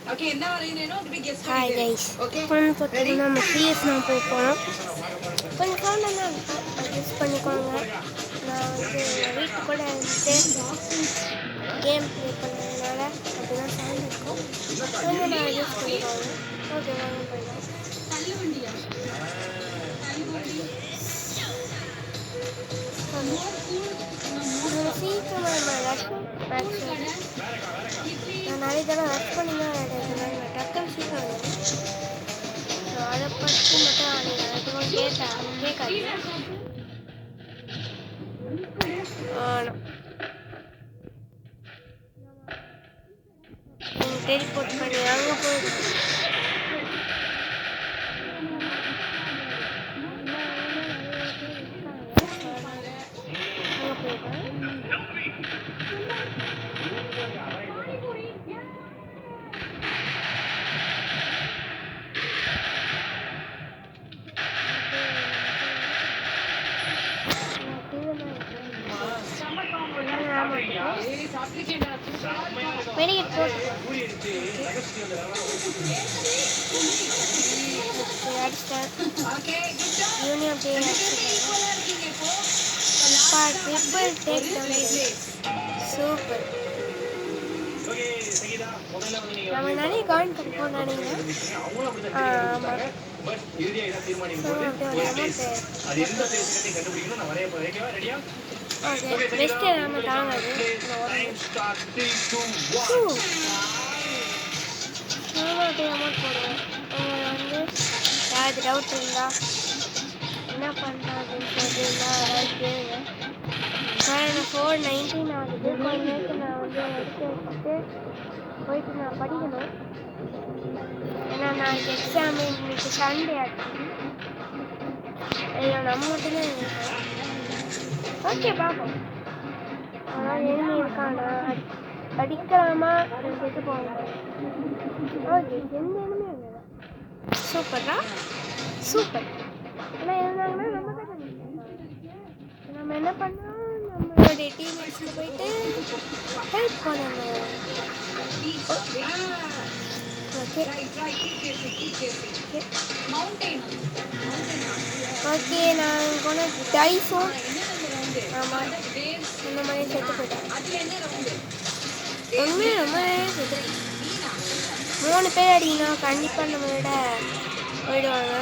Okay என்ன வரையணும் அப்படி கெஸ் ஹாய் பண்ணிடு கைஸ் ஓகே கொஞ்சம் தொட்டு நம்ம சிஎஸ் நான் போய் போனோம் கொஞ்சம் சவுண்ட் தான் இருக்கும் அட்ஜஸ்ட் பண்ணிக்கோங்க நான் வந்து வீட்டு கூட வந்துட்டு கேம் ப்ளே பண்ணதுனால அப்படி தான் சவுண்ட் இருக்கும் கொஞ்சம் நான் அட்ஜஸ்ட் பண்ணிக்கோங்க ஓகே வாங்க போயிடலாம் சீக்கிரமாக நம்ம ரஷ் நான் நிறைய தடவை ரஷ் பண்ணி தான் விளையாடுறேன் டக்குன்னு சீக்கிரம் அதை பற்றி மட்டும் நீங்கள் எதுவும் கேட்காது நீங்கள் டெலிபோர்ட் பண்ணி அங்கே போயிடுது அங்கே போயிட்டேன் மெடிக்கெட் போட்டு யூனியன் ட்ரிபிள் டேக் சூப்பர் நம்ம நிறைய காயின் கொடுப்போம் நினைக்கிறேன் ஆமாம் ஓகே பெஸ்ட்டு நம்ம தாங்காது அப்படியே அமௌண்ட் போடுவோம் வந்து யாராவது டவுட் இருந்தா என்ன பண்ணுறேன் அப்படின்னு சொல்லிட்டு யாராவது கேளுங்க நான் 419 ஆகுது கொஞ்ச நேரத்தில் நான் வந்து எடுத்து வச்சுட்டு போயிட்டு நான் படிக்கணும் ஏன்னா நாளைக்கு எக்ஸாமு இன்னைக்கு சண்டே ஆச்சு இதில் நம்ம மட்டும்தான் இருக்கோம் ஓகே பார்ப்போம் ஆனால் எழுதி இருக்கானா படிக்கலாமா செத்து போகணும் ஓகே எந்த இடமே இல்லை சூப்பரா சூப்பர் ஆனால் இருந்தாங்கன்னா நம்ம தான் நம்ம என்ன பண்ணோம் நம்மளுடைய டீம்மேட்ஸில் போயிட்டு ஹெல்ப் பண்ணணும் ஓகே ஓகே நான் போன டைஃபோன் ஆமாம் இந்த மாதிரி செத்து போயிட்டேன் ஒன்று ரொம்ப நேரம் செத்து 3 பேர் அடிக்கணும் கண்டிப்பாக நம்மளோட போயிடுவாங்க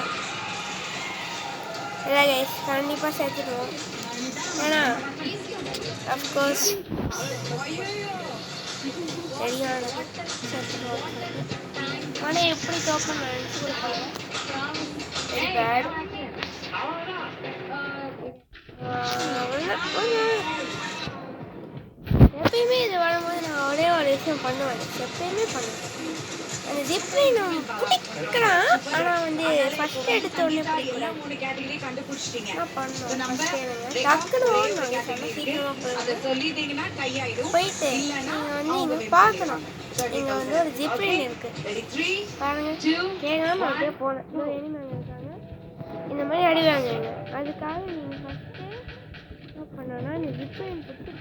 இல்லை கைஸ் கண்டிப்பாக சேர்த்துடுவோம் ஏன்னா அஃப்கோர்ஸ் சரியானது சேர்த்துடுவோம் ஆனால் எப்படி தோக்கம் நினச்சி கொடுப்பாங்க வெரி பேட் எப்பயுமே இது வரும்போது நான் ஒரே ஒரு விஷயம் பண்ணுவேன் எப்பயுமே பண்ணுவேன் அந்த ஜிப்ரை நான் பிடிக்கிறான் ஆனால் வந்து ஃபஸ்ட் எடுத்த உடனே பிடிக்கல நான் பண்ணுவேன் டக்குன்னு ஓடணும் சீக்கிரமாக போயிட்டு நீங்கள் வந்து இங்கே பார்க்கணும் இங்கே வந்து ஒரு ஜிப்ரைன் இருக்குது பாருங்க கேட்காம அப்படியே போனேன் இன்னும் எனிமேல் இருக்காங்க இந்த மாதிரி அடிவாங்க அதுக்காக நீங்கள் ஃபஸ்ட்டு என்ன பண்ணோன்னா இந்த ஜிப்ரைன் பிடிச்சி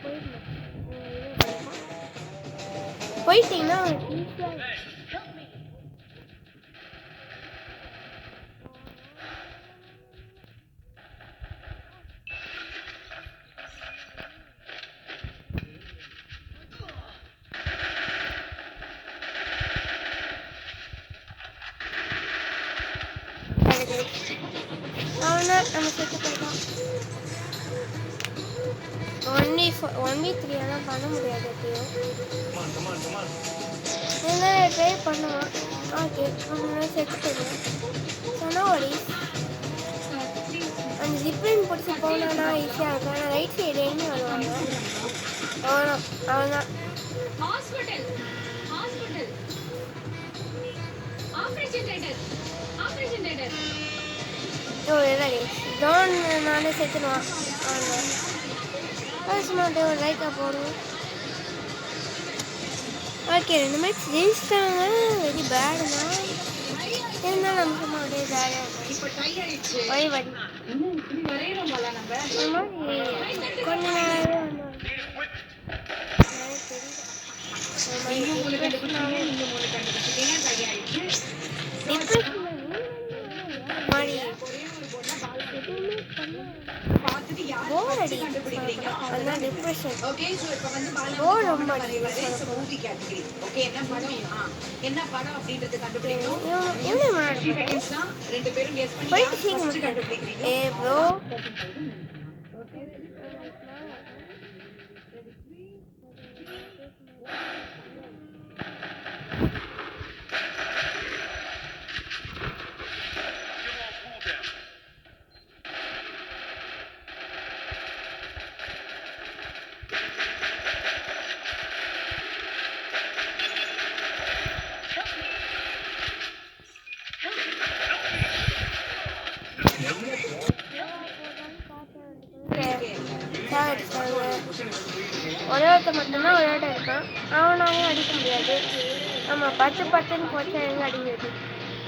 போயிட்டீங்கன்னா ஈஸியாக நம்ம செத்து போயிட்டோம் 1v3 எல்லாம் பண்ண முடியாது எப்படியும் இதெல்லாம் ட்ரை பண்ணுவோம் ஓகே செத்து போயிடுவோம் சொன்னால் ஒரு அந்த ஜிப்ரின் பிடிச்சி போனோன்னா ஈஸியாக இருக்கும் ஆனால் ரைட் சைடு எண்ணி வருவாங்க அவன்தான் ஓ இல்லை டோன் நானே செத்துடுவான் அவன் சும்மா ஒரு லைக்காக போடுவோம் ஓகே 2 மேட்ச் ஜெயிச்சிட்டாங்க வெரி பேடுனா இருந்தாலும் நமக்கு அப்படியே ஜாலியாக வழி வழி கொஞ்ச நேரம் தெரியல டிப்ரெஷன். ஓகே சோ இப்போ வந்து ரொம்ப மூவி கேட்டகரி. ஓகே என்ன படம் அப்படின்றது கண்டுபிடிக்கணும். எவ்வளோ மணி 30 செகண்ட்ஸ் தான். ரெண்டு பேரும் கெஸ் பண்ணி போயிட்டு சீக்கிரம் ஃபர்ஸ்ட் கண்டுபிடிக்கிறீங்க. ப்ரோ ஒரே ஒருத்த மட்டும்தான் ஒரு ஆட்டம் இருக்கான். அவனாலையும் அடிக்க முடியாது. நம்ம 10 போச்சா எங்கே அடிக்கிறது?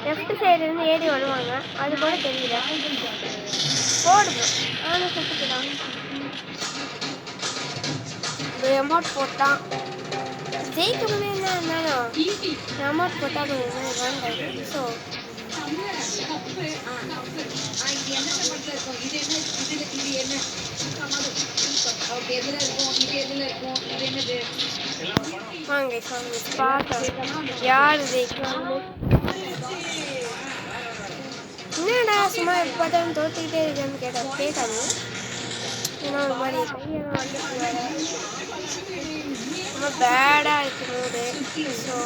லெஃப்ட் சைடுலேருந்து ஏறி வருவாங்க. அது கூட தெரியல. போடுவோம். அவனும் சுட்டுக்கிறான். அமௌண்ட் போட்டான். ஜெயிக்க முடியும்னா இருந்தாலும் அமௌண்ட் போட்டால் வேண்டாம். ஸோ வாங்க பார்க்கலாம் யார் ஜெயிக்கிறாங்க. என்னடா சும்மா பார்த்தாலும் தோத்துக்கிட்டே இருக்கேன்னு கேட்காது. ஏன்னா ஒரு மாதிரி கையெல்லாம் வந்து ரொம்ப பேடாக இருக்கு மூடு. ஸோ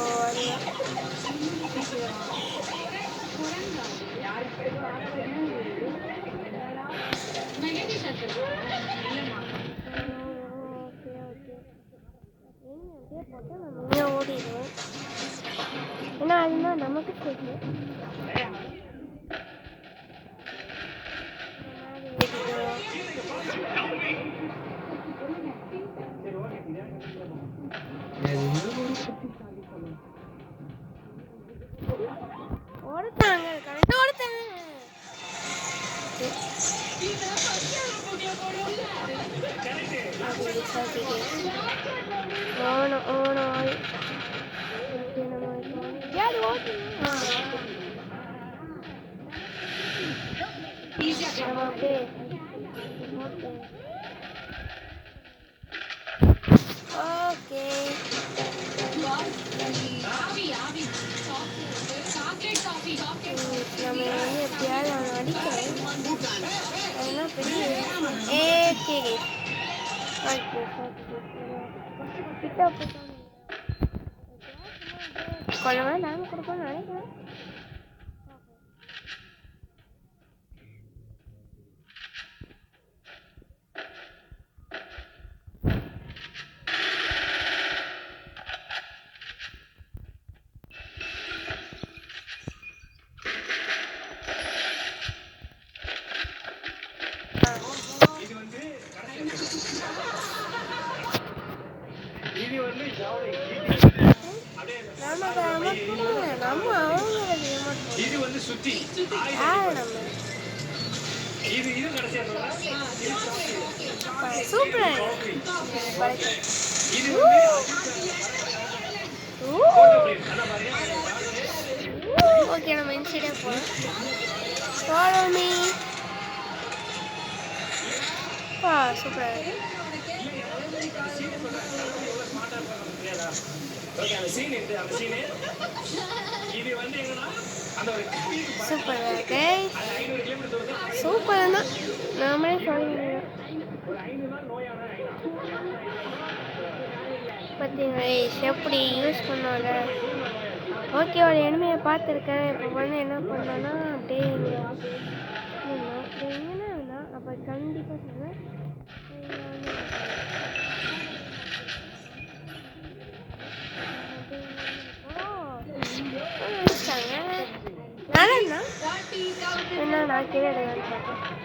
ஓடிடுவோம். ஏன்னா அதுதான் நமக்கு தெரியும். ஓடுத்தாங்க கரெக்டாக ஓடுத்தாங்க. ஓணும் யாரு ஓட்டணும்? ஓகே நம்ம வந்து எப்படியாவது அவனை அடிக்கிறேன். அதெல்லாம் பெரிய கொள்ளவே நாங்கள் கொடுப்போம்னு நினைக்கிறேன். ஓகே நம்ம இன்சைடே போகலாம். Follow me. Super. Super guys, super தான் நாமளே சொல்லுங்க. பார்த்தீங்களா எப்படி யூஸ் பண்ணாங்க. ஓகே ஒரு எனிமையை பார்த்துருக்கேன். இப்போ வந்து என்ன பண்ணோன்னா அப்படியே எங்கன்னா வேணாம். அப்போ கண்டிப்பாக சொன்னேன் நல்லா என்ன நான் கீழே பார்த்தேன்.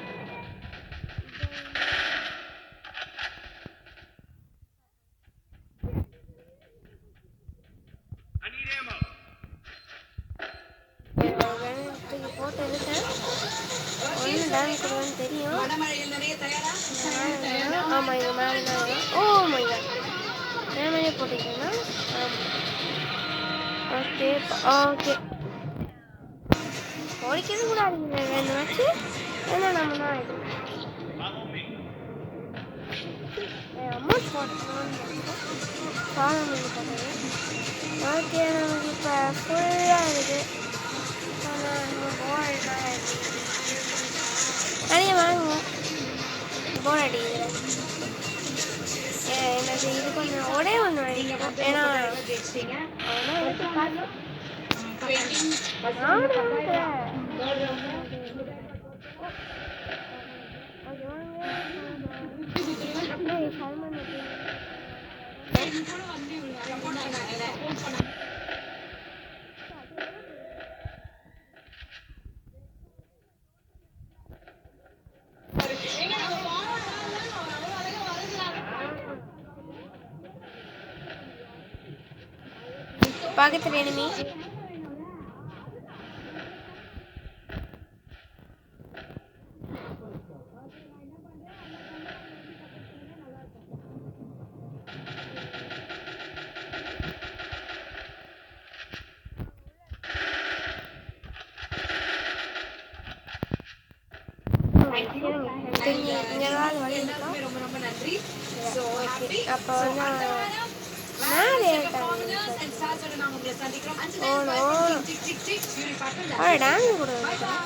போட்டு இருக்கேன். ஒன்று டான்ஸ் கொடுவேன்னு தெரியும். ஆமாம் இங்கே மேலே தான். ஓ மையா மேலே போட்டிங்கன்னா ஓகே ஓகே ஓடிக்கிறது கூட ஆகுங்க ரெண்டு வச்சு என்ன நம்ம தான் அமௌண்ட் போடணும்னு ஃபாலோ பண்ணி போடுறது. ஓகே, நமக்கு இப்போ ஃபுல்லாக இருக்குது. நிறைய வாங்குவோம். போர் அடிக்குது. எனக்கு இது கொஞ்சம் ஒரே ஒன்று வாங்கிக்கணும். ஏன்னா ஜெயிச்சிட்டீங்க. அதெல்லாம் எடுத்து பார்த்து பக்கத்தில் எனிமி. எல்லாருக்குமே ரொம்ப ரொம்ப நன்றி. So happy. அப்போ So வந்து அடுத்த வாரம் performers and stars ஓட நாம உங்களை சந்திக்கிறோம். Until then, bye bye. Tick tick tick. Beauty partner. Dance கூட Bye bye.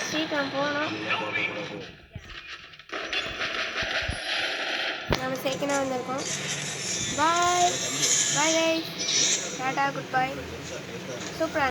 சீக்கிரம் போகணும். நம்ம செகண்டாக வந்திருக்கோம். பாய் பாய் கைஸ், டாடா, குட் பை. சூப்பராக